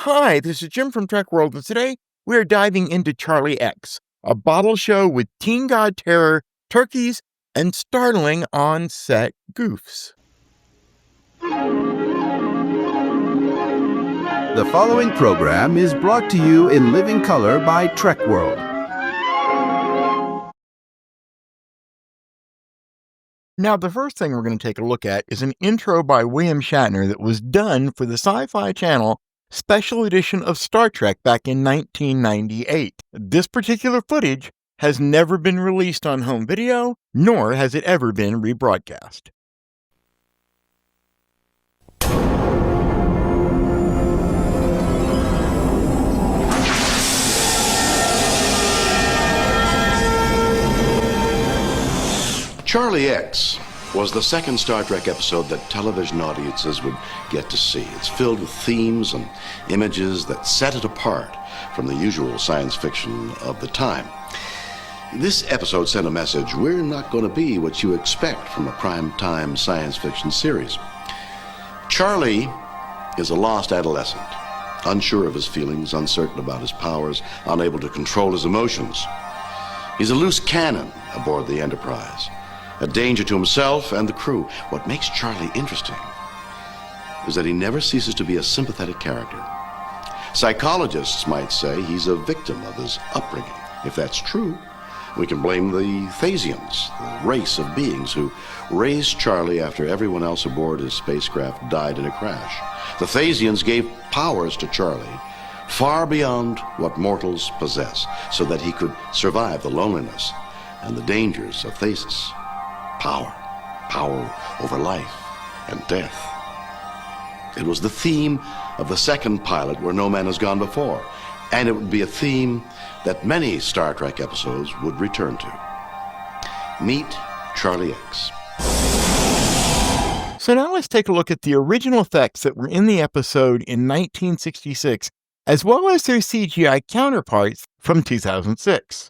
Hi, this is Jim from Trek World, and today we are diving into Charlie X, a bottle show with teen god terror, turkeys, and startling on-set goofs. The following program is brought to you in living color by Trek World. Now, the first thing we're going to take a look at is an intro by William Shatner that was done for the Sci-Fi Channel special edition of Star Trek back in 1998. This particular footage has never been released on home video, nor has it ever been rebroadcast. Charlie X was the second Star Trek episode that television audiences would get to see. It's filled with themes and images that set it apart from the usual science fiction of the time. This episode sent a message: we're not going to be what you expect from a prime-time science fiction series. Charlie is a lost adolescent, unsure of his feelings, uncertain about his powers, unable to control his emotions. He's a loose cannon aboard the Enterprise, a danger to himself and the crew. What makes Charlie interesting is that he never ceases to be a sympathetic character. Psychologists might say he's a victim of his upbringing. If that's true, we can blame the 𝐃𝐨𝐧'𝐭, the race of beings who raised Charlie after everyone else aboard his spacecraft died in a crash. The 𝐃𝐨𝐽ns gave powers to Charlie far beyond what mortals possess, so that he could survive the loneliness and the dangers of Thasus. Power over life and death. It was the theme of the second pilot, Where No Man Has Gone Before, and it would be a theme that many Star Trek episodes would return to. Meet Charlie X. So now let's take a look at the original effects that were in the episode in 1966, as well as their CGI counterparts from 2006.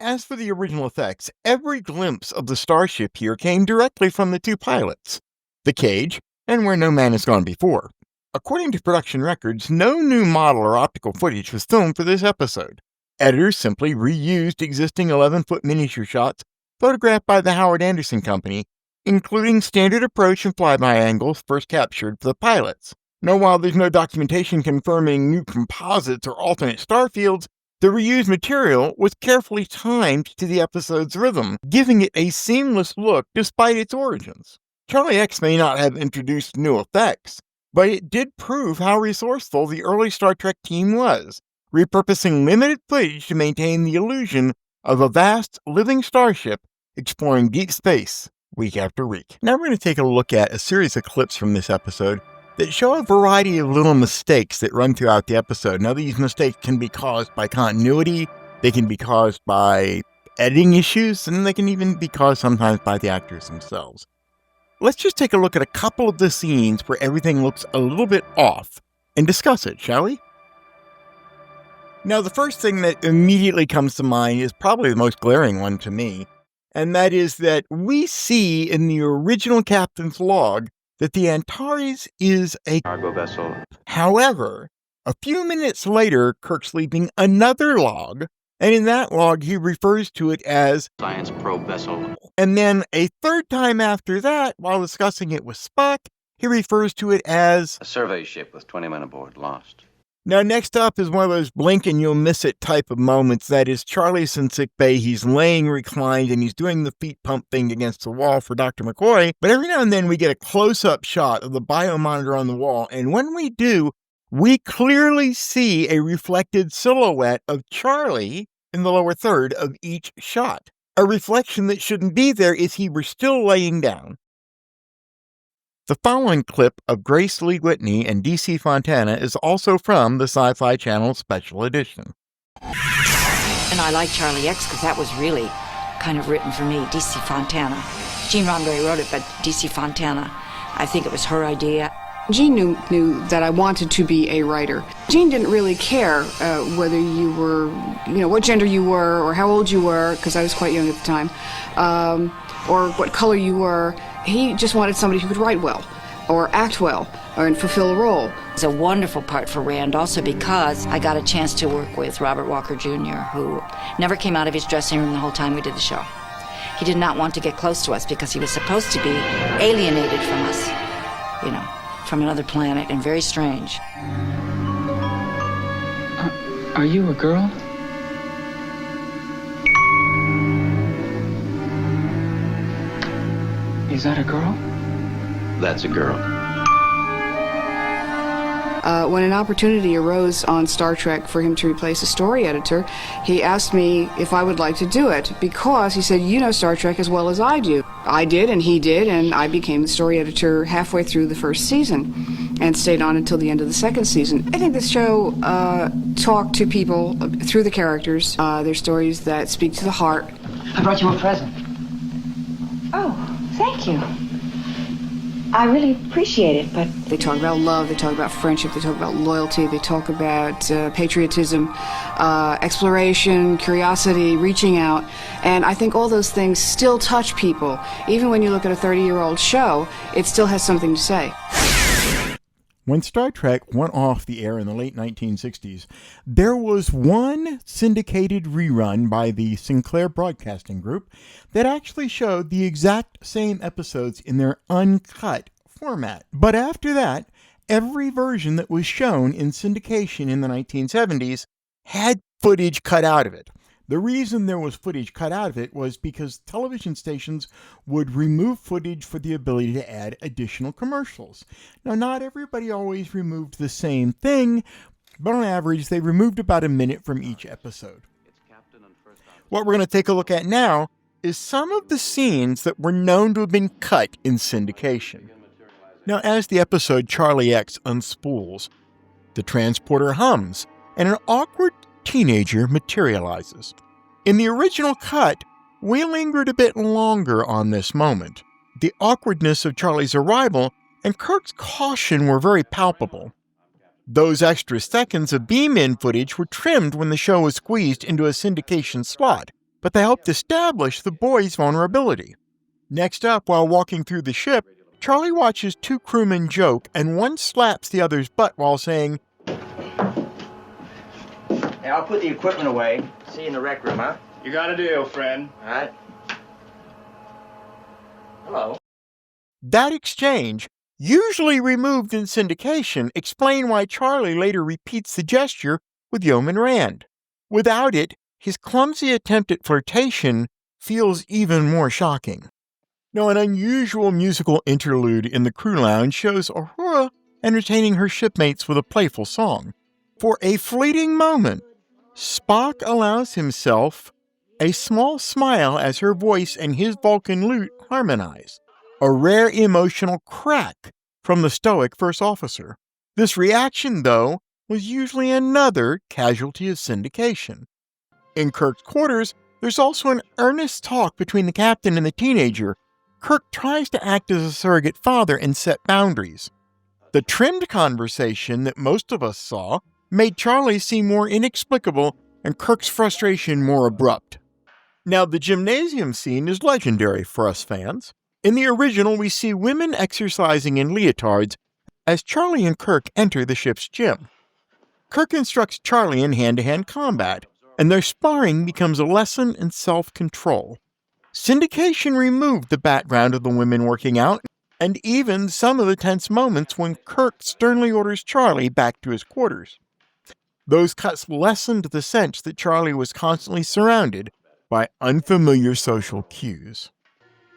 As for the original effects, every glimpse of the starship here came directly from the two pilots, the cage and Where No Man Has Gone Before. According to production records, no new model or optical footage was filmed for this episode. Editors simply reused existing 11-foot miniature shots photographed by the Howard Anderson Company, including standard approach and flyby angles first captured for the pilots. Now, while there's no documentation confirming new composites or alternate star fields, the reused material was carefully timed to the episode's rhythm, giving it a seamless look despite its origins. Charlie X may not have introduced new effects, but it did prove how resourceful the early Star Trek team was, repurposing limited footage to maintain the illusion of a vast, living starship exploring deep space week after week. Now we're going to take a look at a series of clips from this episode that show a variety of little mistakes that run throughout the episode. Now, these mistakes can be caused by continuity, they can be caused by editing issues, and they can even be caused sometimes by the actors themselves. Let's just take a look at a couple of the scenes where everything looks a little bit off and discuss it, shall we? Now, the first thing that immediately comes to mind is probably the most glaring one to me, and that is that we see in the original captain's log that the Antares is a cargo vessel. However, a few minutes later, Kirk's leaving another log, and in that log he refers to it as Science probe vessel. And then a third time after that, while discussing it with Spock, he refers to it as A survey ship with 20 men aboard, lost. Now, next up is one of those blink and you'll miss it type of moments. That is, Charlie's in sick bay. He's laying reclined and he's doing the feet pump thing against the wall for Dr. McCoy. But every now and then we get a close-up shot of the biomonitor on the wall. And when we do, we clearly see a reflected silhouette of Charlie in the lower third of each shot. A reflection that shouldn't be there if he were still laying down. The following clip of Grace Lee Whitney and D.C. Fontana is also from the Sci-Fi Channel Special Edition. And I like Charlie X because that was really kind of written for me, D.C. Fontana. Gene Roddenberry wrote it, but D.C. Fontana, I think it was her idea. Gene knew that I wanted to be a writer. Gene didn't really care whether you were, what gender you were or how old you were, because I was quite young at the time, or what color you were. He just wanted somebody who could write well. or act well and fulfill a role. It's a wonderful part for Rand, also because I got a chance to work with Robert Walker Jr., who never came out of his dressing room the whole time we did the show. He did not want to get close to us because he was supposed to be alienated from us, you know, from another planet, and very strange. Are you a girl? Is that a girl? That's a girl. When an opportunity arose on Star Trek for him to replace a story editor, he asked me if I would like to do it, because he said, you know Star Trek as well as I do. I did, and he did, and I became the story editor halfway through the first season and stayed on until the end of the second season. I think this show talked to people through the characters. They're stories that speak to the heart. I brought you a present. Oh, thank you. I really appreciate it, but They talk about love, they talk about friendship, they talk about loyalty, they talk about patriotism, exploration, curiosity, reaching out. And I think all those things still touch people. Even when you look at a 30-year-old show, it still has something to say. When Star Trek went off the air in the late 1960s, there was one syndicated rerun by the Sinclair Broadcasting Group that actually showed the exact same episodes in their uncut format. But after that, every version that was shown in syndication in the 1970s had footage cut out of it. The reason there was footage cut out of it was because television stations would remove footage for the ability to add additional commercials. Now, not everybody always removed the same thing, but on average, they removed about a minute from each episode. What we're going to take a look at now is some of the scenes that were known to have been cut in syndication. Now, as the episode Charlie X unspools, the transporter hums, and an awkward teenager materializes. In the original cut, we lingered a bit longer on this moment. The awkwardness of Charlie's arrival and Kirk's caution were very palpable. Those extra seconds of beam-in footage were trimmed when the show was squeezed into a syndication slot, but they helped establish the boy's vulnerability. Next up, while walking through the ship, Charlie watches two crewmen joke and one slaps the other's butt while saying, Hey, I'll put the equipment away. See you in the rec room, huh? You got a deal, friend. All right. Hello. That exchange, usually removed in syndication, explained why Charlie later repeats the gesture with Yeoman Rand. Without it, his clumsy attempt at flirtation feels even more shocking. Now, an unusual musical interlude in the crew lounge shows Uhura entertaining her shipmates with a playful song. For a fleeting moment, Spock allows himself a small smile as her voice and his Vulcan lute harmonize, a rare emotional crack from the stoic first officer. This reaction, though, was usually another casualty of syndication. In Kirk's quarters, there's also an earnest talk between the captain and the teenager. Kirk tries to act as a surrogate father and set boundaries. The trimmed conversation that most of us saw made Charlie seem more inexplicable and Kirk's frustration more abrupt. Now, the gymnasium scene is legendary for us fans. In the original, we see women exercising in leotards as Charlie and Kirk enter the ship's gym. Kirk instructs Charlie in hand-to-hand combat, and their sparring becomes a lesson in self-control. Syndication removed the background of the women working out, and even some of the tense moments when Kirk sternly orders Charlie back to his quarters. Those cuts lessened the sense that Charlie was constantly surrounded by unfamiliar social cues.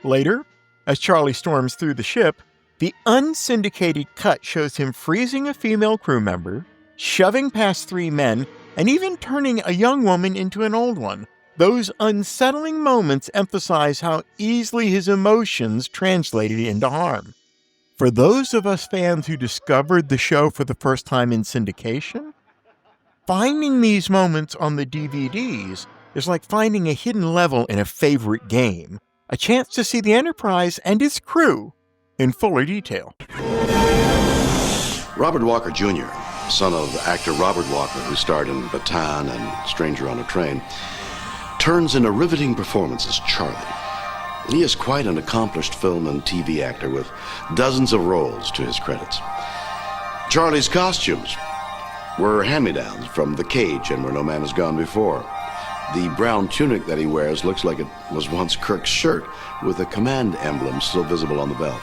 Later, as Charlie storms through the ship, the unsyndicated cut shows him freezing a female crew member, shoving past three men, and even turning a young woman into an old one. Those unsettling moments emphasize how easily his emotions translated into harm. For those of us fans who discovered the show for the first time in syndication, finding these moments on the DVDs is like finding a hidden level in a favorite game, a chance to see the Enterprise and its crew in fuller detail. Robert Walker Jr., son of actor Robert Walker, who starred in Bataan and Stranger on a Train, turns in a riveting performance as Charlie. He is quite an accomplished film and TV actor with dozens of roles to his credits. Charlie's costumes were hand-me-downs from the cage and Where No Man Has Gone Before. The brown tunic that he wears looks like it was once Kirk's shirt, with a command emblem still visible on the belt.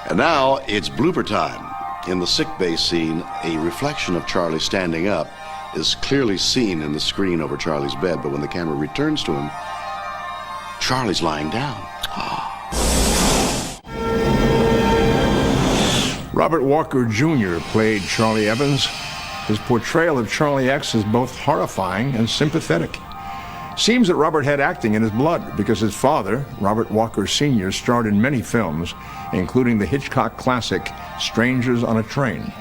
And now it's blooper time. In the sickbay scene, a reflection of Charlie standing up is clearly seen in the screen over Charlie's bed, but when the camera returns to him, Charlie's lying down. Robert Walker Jr. played Charlie Evans. His portrayal of Charlie X is both horrifying and sympathetic. Seems that Robert had acting in his blood because his father, Robert Walker Sr., starred in many films, including the Hitchcock classic Strangers on a Train.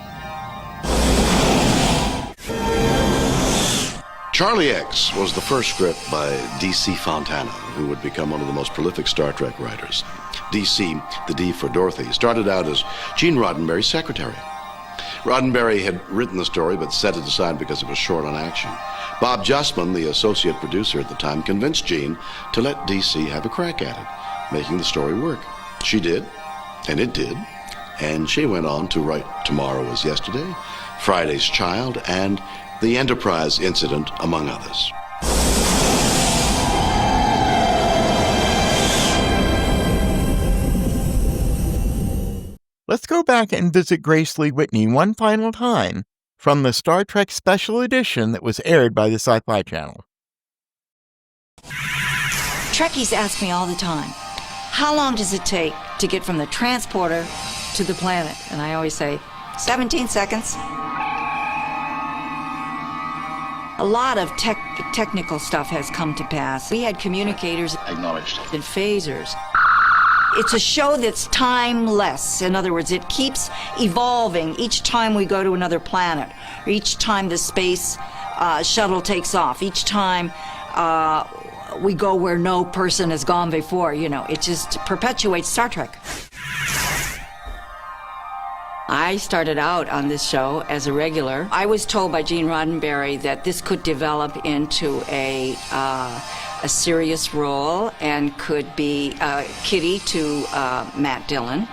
Charlie X was the first script by D.C. Fontana, who would become one of the most prolific Star Trek writers. D.C., the D for Dorothy, started out as Gene Roddenberry's secretary. Roddenberry had written the story but set it aside because it was short on action. Bob Justman, the associate producer at the time, convinced Gene to let D.C. have a crack at it, making the story work. She did, and it did, and she went on to write Tomorrow Is Yesterday, Friday's Child, and The Enterprise Incident, among others. Let's go back and visit Grace Lee Whitney one final time from the Star Trek Special Edition that was aired by the Sci-Fi Channel. Trekkies ask me all the time, how long does it take to get from the transporter to the planet? And I always say, 17 seconds. A lot of technical stuff has come to pass. We had communicators Acknowledged. and phasers. It's a show that's timeless. In other words, it keeps evolving each time we go to another planet, or each time the space shuttle takes off, each time we go where no person has gone before. You know, it just perpetuates Star Trek. I started out on this show as a regular. I was told by Gene Roddenberry that this could develop into a serious role and could be Kitty to Matt Dillon,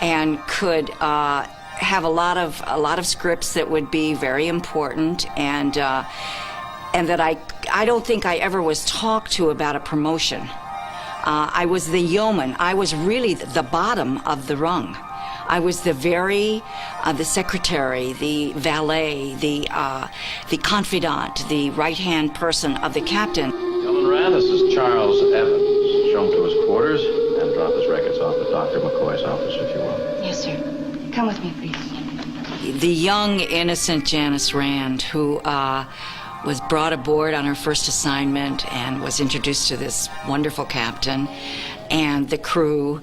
and could have a lot of scripts that would be very important, and that I don't think I ever was talked to about a promotion. I was the yeoman. I was really the bottom of the rung. I was the secretary, the valet, the confidant, the right-hand person of the captain. Gentlemen Rand, this is Charles Evans. Show him to his quarters and drop his records off at Dr. McCoy's office, if you will. Yes, sir. Come with me, please. The young, innocent Janice Rand, who was brought aboard on her first assignment and was introduced to this wonderful captain and the crew,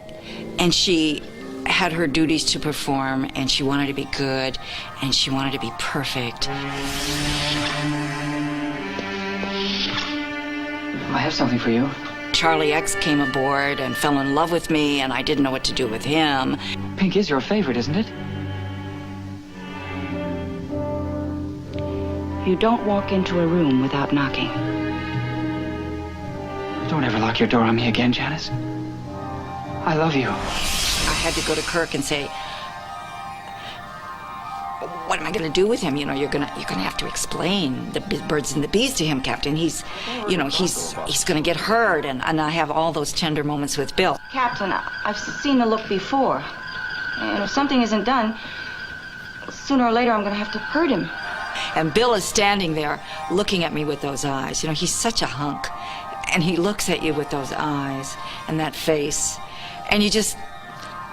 and she had her duties to perform, and she wanted to be good, and she wanted to be perfect. I have something for you. Charlie X came aboard and fell in love with me, and I didn't know what to do with him. Pink is your favorite, isn't it? You don't walk into a room without knocking. Don't ever lock your door on me again, Janice. I love you. I had to go to Kirk and say, what am I going to do with him? You know, you're gonna have to explain the birds and the bees to him, Captain. He's going to get hurt, and I have all those tender moments with Bill. Captain, I've seen the look before. And if something isn't done, sooner or later I'm going to have to hurt him. And Bill is standing there looking at me with those eyes. You know, he's such a hunk. And he looks at you with those eyes and that face. And you just,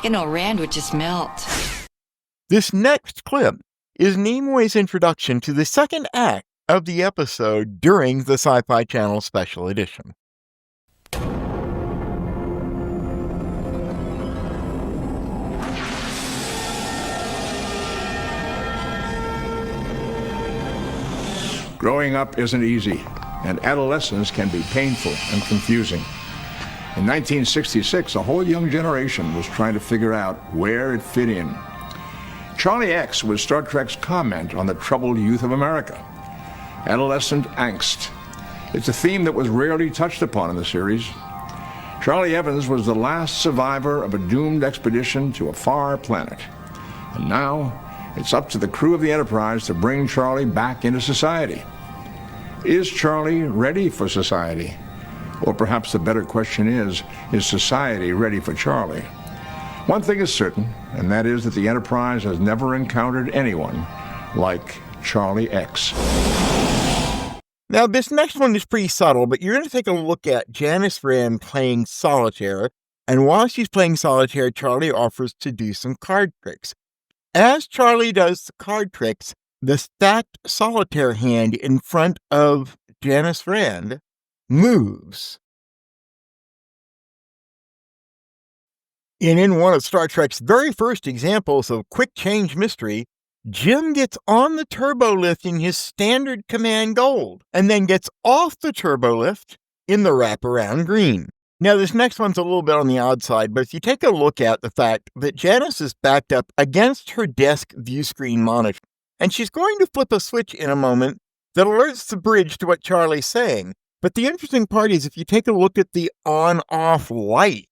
Rand would just melt. This next clip is Nimoy's introduction to the second act of the episode during the Sci-Fi Channel Special Edition. Growing up isn't easy, and adolescence can be painful and confusing. In 1966, a whole young generation was trying to figure out where it fit in. Charlie X was Star Trek's comment on the troubled youth of America. Adolescent angst. It's a theme that was rarely touched upon in the series. Charlie Evans was the last survivor of a doomed expedition to a far planet. And now, it's up to the crew of the Enterprise to bring Charlie back into society. Is Charlie ready for society? Or perhaps the better question is society ready for Charlie? One thing is certain, and that is that the Enterprise has never encountered anyone like Charlie X. Now, this next one is pretty subtle, but you're going to take a look at Janice Rand playing solitaire, and while she's playing solitaire, Charlie offers to do some card tricks. As Charlie does the card tricks, the stacked solitaire hand in front of Janice Rand moves. And in one of Star Trek's very first examples of quick change mystery, Jim gets on the turbo lift in his standard command gold, and then gets off the turbo lift in the wraparound green. Now, this next one's a little bit on the odd side, but if you take a look at the fact that Janice is backed up against her desk view screen monitor, and she's going to flip a switch in a moment that alerts the bridge to what Charlie's saying. But the interesting part is if you take a look at the on-off light,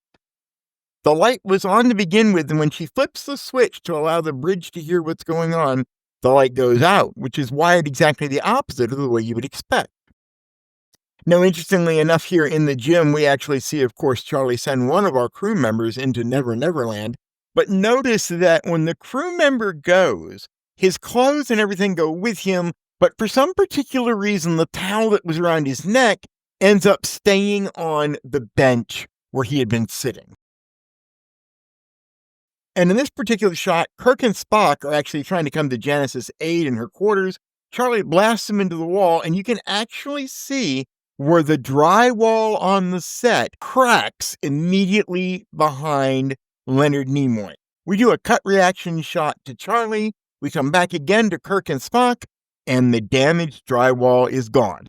the light was on to begin with, and when she flips the switch to allow the bridge to hear what's going on, the light goes out, which is wired exactly the opposite of the way you would expect. Now, interestingly enough, here in the gym, we actually see, of course, Charlie send one of our crew members into Never Never Land. But notice that when the crew member goes, his clothes and everything go with him, but for some particular reason, the towel that was around his neck ends up staying on the bench where he had been sitting. And in this particular shot, Kirk and Spock are actually trying to come to Janice's aid in her quarters. Charlie blasts him into the wall, and you can actually see where the drywall on the set cracks immediately behind Leonard Nimoy. We do a cut reaction shot to Charlie. We come back again to Kirk and Spock, and the damaged drywall is gone.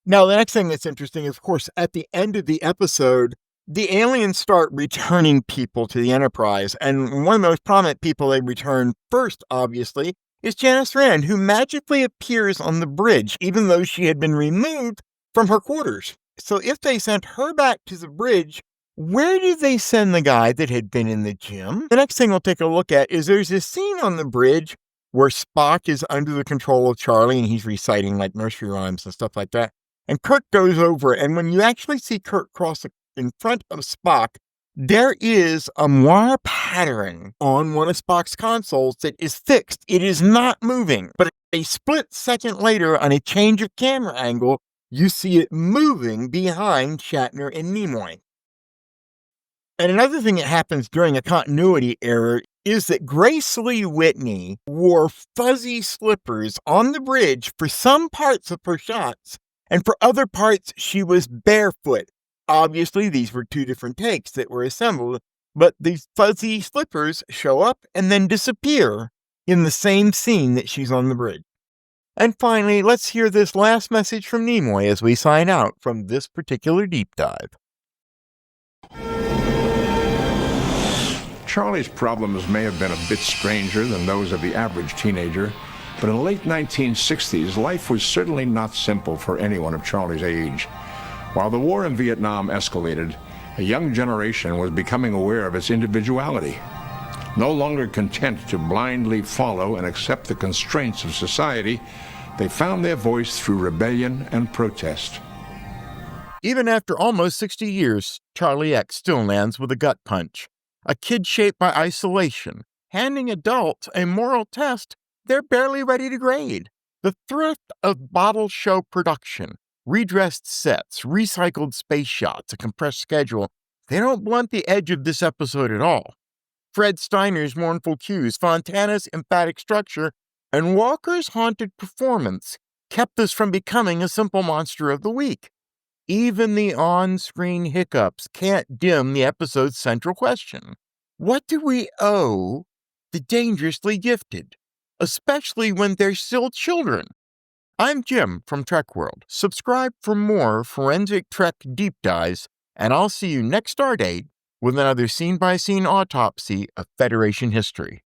Now, the next thing that's interesting is, of course, at the end of the episode, the aliens start returning people to the Enterprise, and one of the most prominent people they return first, obviously, is Janice Rand, who magically appears on the bridge, even though she had been removed from her quarters. So if they sent her back to the bridge, where did they send the guy that had been in the gym? The next thing we'll take a look at is there's this scene on the bridge where Spock is under the control of Charlie, and he's reciting like nursery rhymes and stuff like that. And Kirk goes over, and when you actually see Kirk cross in front of Spock, there is a moire pattern on one of Spock's consoles that is fixed. It is not moving, but a split second later, on a change of camera angle, you see it moving behind Shatner and Nimoy. And another thing that happens during a continuity error is that Grace Lee Whitney wore fuzzy slippers on the bridge for some parts of her shots, and for other parts, she was barefoot. Obviously, these were two different takes that were assembled, but these fuzzy slippers show up and then disappear in the same scene that she's on the bridge. And finally, let's hear this last message from Nimoy as we sign out from this particular deep dive. Charlie's problems may have been a bit stranger than those of the average teenager, but in the late 1960s, life was certainly not simple for anyone of Charlie's age. While the war in Vietnam escalated, a young generation was becoming aware of its individuality. No longer content to blindly follow and accept the constraints of society, they found their voice through rebellion and protest. Even after almost 60 years, Charlie X still lands with a gut punch. A kid shaped by isolation, handing adults a moral test they're barely ready to grade. The thrift of bottle show production, redressed sets, recycled space shots, a compressed schedule, they don't blunt the edge of this episode at all. Fred Steiner's mournful cues, Fontana's emphatic structure, and Walker's haunted performance kept us from becoming a simple monster of the week. Even the on-screen hiccups can't dim the episode's central question. What do we owe the dangerously gifted, especially when they're still children? I'm Jim from Trek World. Subscribe for more forensic Trek deep dives, and I'll see you next Stardate with another scene-by-scene autopsy of Federation history.